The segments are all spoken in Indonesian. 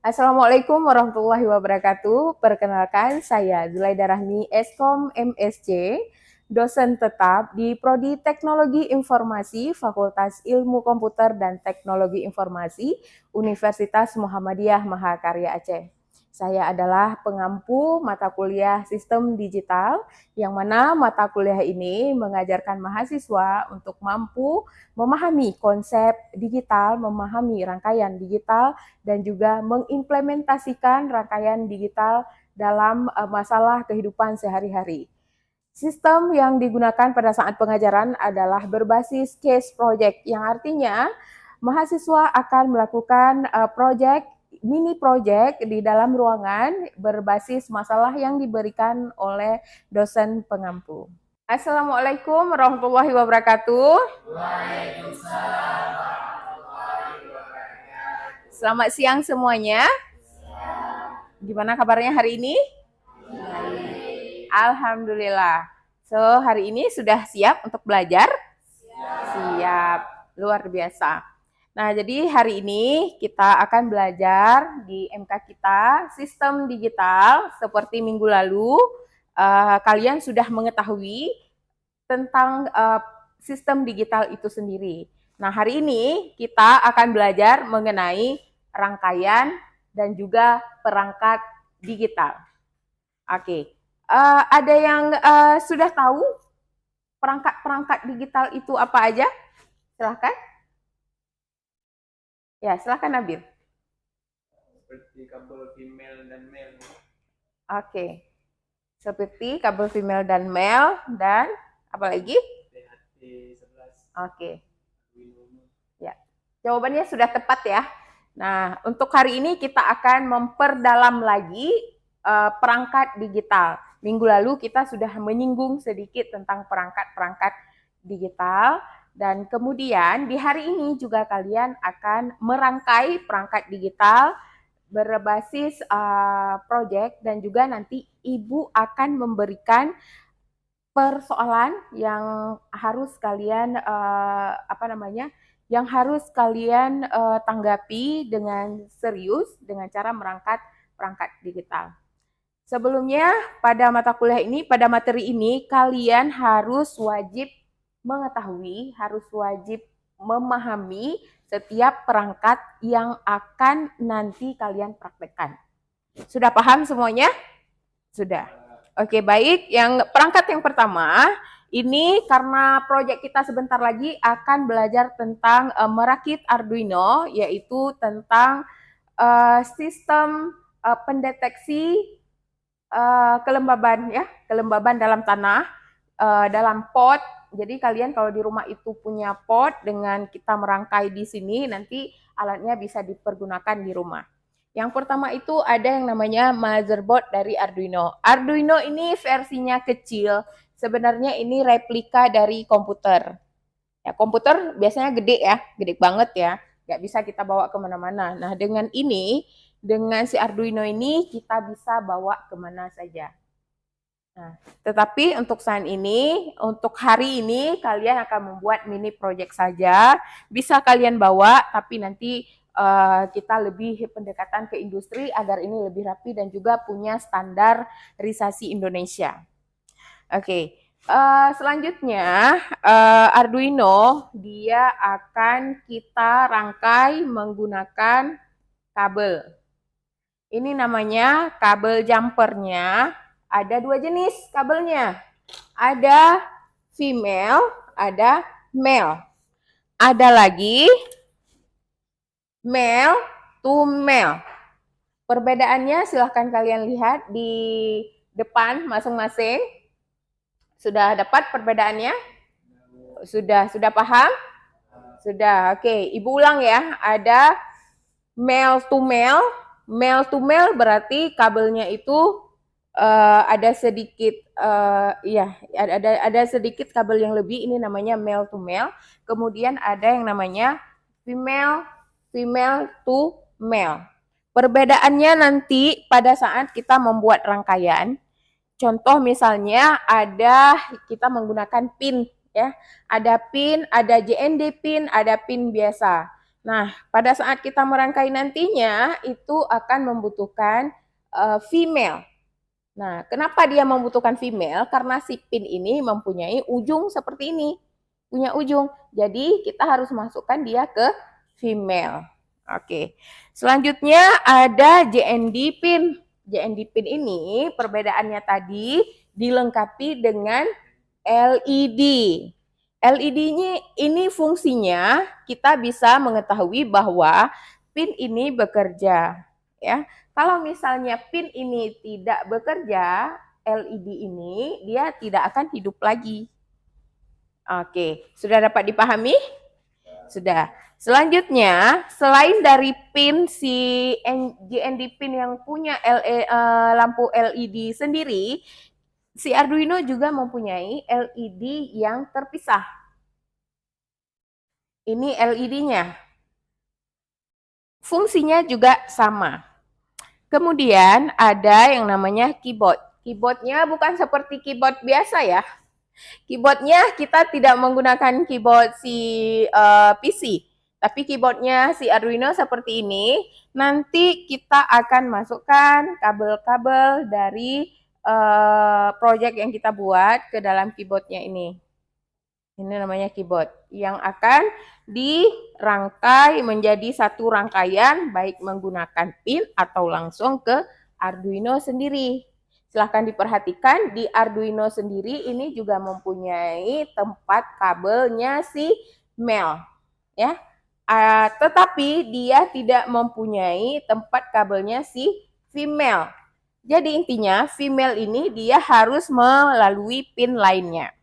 Assalamualaikum warahmatullahi wabarakatuh. Perkenalkan, saya Zulaida Rahmi, Eskom MSc, dosen tetap di Prodi Teknologi Informasi, Fakultas Ilmu Komputer dan Teknologi Informasi, Universitas Muhammadiyah Mahakarya Aceh. Saya adalah pengampu mata kuliah Sistem Digital, yang mana mata kuliah ini mengajarkan mahasiswa untuk mampu memahami konsep digital, memahami rangkaian digital, dan juga mengimplementasikan rangkaian digital dalam masalah kehidupan sehari-hari. Sistem yang digunakan pada saat pengajaran adalah berbasis case project, yang artinya mahasiswa akan melakukan mini project di dalam ruangan berbasis masalah yang diberikan oleh dosen pengampu. Assalamualaikum warahmatullahi wabarakatuh. Selamat siang semuanya. Gimana kabarnya hari ini? Alhamdulillah. So, hari ini sudah siap untuk belajar? Siap. Luar biasa. Nah, jadi hari ini kita akan belajar di MK kita sistem digital seperti minggu lalu. Kalian sudah mengetahui tentang sistem digital itu sendiri. Nah, hari ini kita akan belajar mengenai rangkaian dan juga perangkat digital. Oke. Ada yang sudah tahu perangkat-perangkat digital itu apa aja? Silahkan. Ya, silahkan Nabil. Seperti kabel female dan male. Oke. Seperti kabel female dan male dan apa lagi? THT11. Oke. Ya. Jawabannya sudah tepat ya. Nah, untuk hari ini kita akan memperdalam lagi perangkat digital. Minggu lalu kita sudah menyinggung sedikit tentang perangkat-perangkat digital, dan kemudian di hari ini juga kalian akan merangkai perangkat digital berbasis project, dan juga nanti Ibu akan memberikan persoalan yang harus kalian yang harus kalian tanggapi dengan serius dengan cara merangkat perangkat digital. Sebelumnya, pada materi ini, kalian harus wajib mengetahui, harus wajib memahami setiap perangkat yang akan nanti kalian praktekkan. Sudah paham semuanya? Sudah. Oke, baik. Perangkat yang pertama, ini karena proyek kita sebentar lagi akan belajar tentang merakit Arduino, yaitu tentang sistem pendeteksi kelembaban dalam tanah, dalam pot. Jadi kalian kalau di rumah itu punya pot, dengan kita merangkai di sini, nanti alatnya bisa dipergunakan di rumah. Yang pertama itu ada yang namanya motherboard dari Arduino. Arduino ini versinya kecil, sebenarnya ini replika dari komputer. Ya, komputer biasanya gede ya, gede banget ya, nggak bisa kita bawa kemana-mana. Nah, dengan si Arduino ini kita bisa bawa kemana saja. Nah, tetapi untuk untuk hari ini kalian akan membuat mini project saja. Bisa kalian bawa, tapi nanti kita lebih pendekatan ke industri agar ini lebih rapi dan juga punya standarisasi Indonesia. Oke. Selanjutnya Arduino dia akan kita rangkai menggunakan kabel. Ini namanya kabel jumpernya. Ada dua jenis kabelnya. Ada female, ada male. Ada lagi male to male. Perbedaannya silahkan kalian lihat di depan masing-masing. Sudah dapat perbedaannya? Sudah paham? Sudah. Oke, Ibu ulang ya. Ada male to male. Male to male berarti kabelnya itu ada sedikit ada sedikit kabel yang lebih, ini namanya male to male. Kemudian ada yang namanya female to male. Perbedaannya nanti pada saat kita membuat rangkaian. Contoh misalnya kita menggunakan pin ya. Ada pin, ada JND pin, ada pin biasa. Nah, pada saat kita merangkai nantinya, itu akan membutuhkan female. Nah, kenapa dia membutuhkan female? Karena si pin ini mempunyai ujung seperti ini. Punya ujung. Jadi, kita harus masukkan dia ke female. Oke. Selanjutnya ada JND pin. JND pin ini perbedaannya tadi dilengkapi dengan LED. LED-nya ini fungsinya kita bisa mengetahui bahwa pin ini bekerja, ya. Kalau misalnya pin ini tidak bekerja, LED ini dia tidak akan hidup lagi. Oke, sudah dapat dipahami? Sudah. Selanjutnya, selain dari pin si JND pin yang punya lampu LED sendiri, si Arduino juga mempunyai LED yang terpisah. Ini LED-nya. Fungsinya juga sama. Kemudian ada yang namanya keyboard. Keyboardnya bukan seperti keyboard biasa ya. Keyboardnya kita tidak menggunakan keyboard si PC. Tapi keyboardnya si Arduino seperti ini. Nanti kita akan masukkan kabel-kabel dari project yang kita buat ke dalam keyboardnya ini. Ini namanya keyboard yang akan dirangkai menjadi satu rangkaian baik menggunakan pin atau langsung ke Arduino sendiri. Silahkan diperhatikan di Arduino sendiri ini juga mempunyai tempat kabelnya si male, ya. Tetapi dia tidak mempunyai tempat kabelnya si female. Jadi intinya female ini dia harus melalui pin lainnya.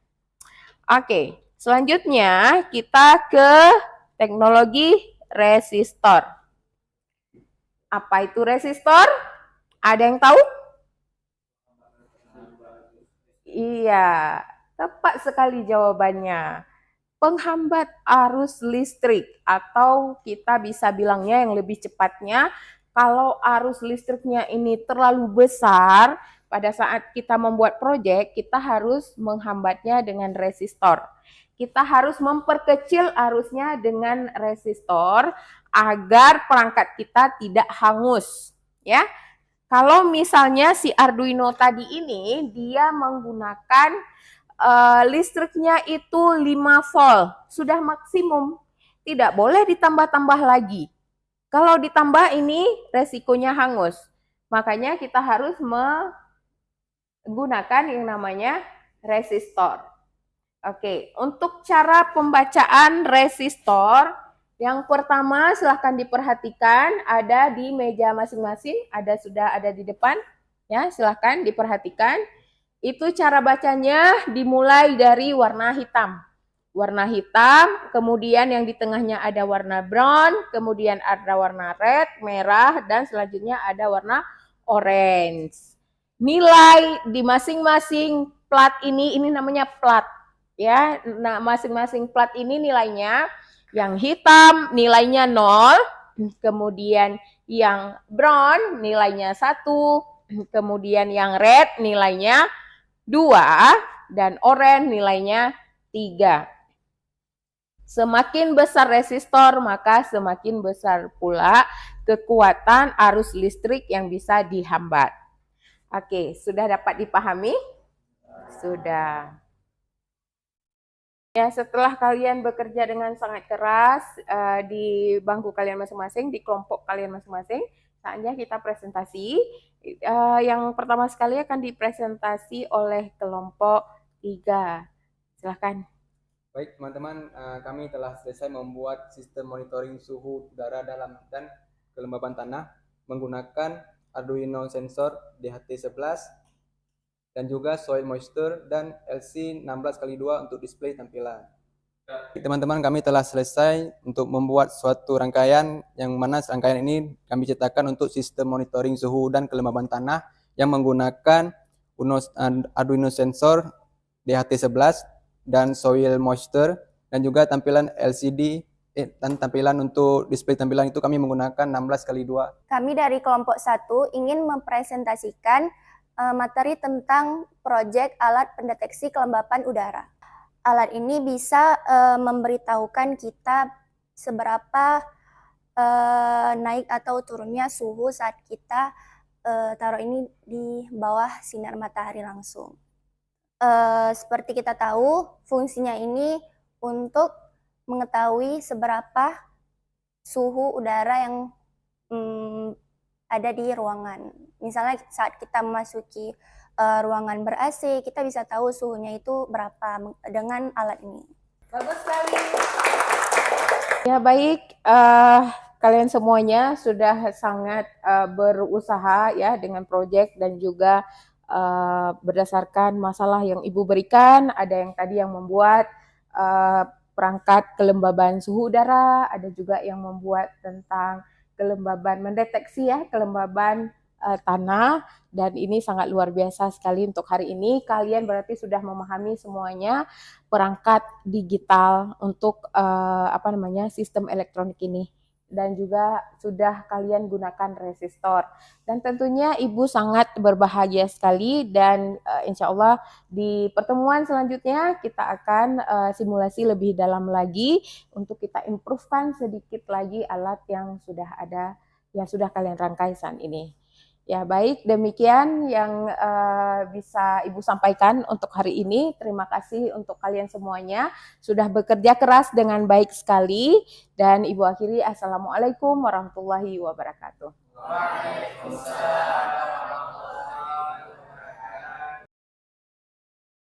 Oke, selanjutnya kita ke teknologi resistor. Apa itu resistor? Ada yang tahu? Iya, tepat sekali jawabannya. Penghambat arus listrik, atau kita bisa bilangnya yang lebih cepatnya, kalau arus listriknya ini terlalu besar, pada saat kita membuat proyek, kita harus menghambatnya dengan resistor. Kita harus memperkecil arusnya dengan resistor agar perangkat kita tidak hangus, ya. Kalau misalnya si Arduino tadi ini dia menggunakan listriknya itu 5 volt, sudah maksimum. Tidak boleh ditambah-tambah lagi. Kalau ditambah ini resikonya hangus. Makanya kita harus menggunakan yang namanya resistor. Oke, untuk cara pembacaan resistor, yang pertama silahkan diperhatikan ada di meja masing-masing, sudah ada di depan, ya silahkan diperhatikan. Itu cara bacanya dimulai dari warna hitam. Warna hitam, kemudian yang di tengahnya ada warna brown, kemudian ada warna red, merah, dan selanjutnya ada warna orange. Nilai di masing-masing plat ini namanya plat, ya. Nah, masing-masing plat ini nilainya, yang hitam nilainya 0, kemudian yang brown nilainya 1, kemudian yang red nilainya 2, dan orange nilainya 3. Semakin besar resistor, maka semakin besar pula kekuatan arus listrik yang bisa dihambat. Oke, sudah dapat dipahami? Sudah. Ya, setelah kalian bekerja dengan sangat keras di bangku kalian masing-masing, di kelompok kalian masing-masing, saatnya kita presentasi. Yang pertama sekali akan dipresentasi oleh kelompok 3. Silahkan. Baik teman-teman, kami telah selesai membuat sistem monitoring suhu udara dalam dan kelembaban tanah menggunakan Arduino sensor DHT11 dan juga soil moisture dan LC16x2 untuk display tampilan. Teman-teman, kami telah selesai untuk membuat suatu rangkaian yang mana rangkaian ini kami ciptakan untuk sistem monitoring suhu dan kelembaban tanah yang menggunakan Arduino sensor DHT11 dan soil moisture, dan juga tampilan LCD dan tampilan untuk display tampilan itu kami menggunakan 16x2. Kami dari kelompok 1 ingin mempresentasikan materi tentang proyek alat pendeteksi kelembapan udara. Alat ini bisa memberitahukan kita seberapa naik atau turunnya suhu saat kita taruh ini di bawah sinar matahari langsung. Seperti kita tahu, fungsinya ini untuk mengetahui seberapa suhu udara yang ada di ruangan. Misalnya saat kita memasuki ruangan ber-AC, kita bisa tahu suhunya itu berapa dengan alat ini. Bagus sekali. Ya baik, kalian semuanya sudah sangat berusaha ya dengan proyek dan juga berdasarkan masalah yang Ibu berikan. Ada yang tadi yang membuat perangkat kelembaban suhu udara, ada juga yang membuat tentang kelembaban mendeteksi ya kelembaban tanah, dan ini sangat luar biasa sekali untuk hari ini. Kalian berarti sudah memahami semuanya perangkat digital untuk sistem elektronik ini, dan juga sudah kalian gunakan resistor. Dan tentunya Ibu sangat berbahagia sekali, dan insya Allah di pertemuan selanjutnya kita akan simulasi lebih dalam lagi untuk kita improvekan sedikit lagi alat yang sudah ada, yang sudah kalian rangkai saat ini. Ya baik, demikian yang bisa Ibu sampaikan untuk hari ini. Terima kasih untuk kalian semuanya sudah bekerja keras dengan baik sekali, dan Ibu akhiri, Assalamualaikum warahmatullahi wabarakatuh. Waalaikumsalam.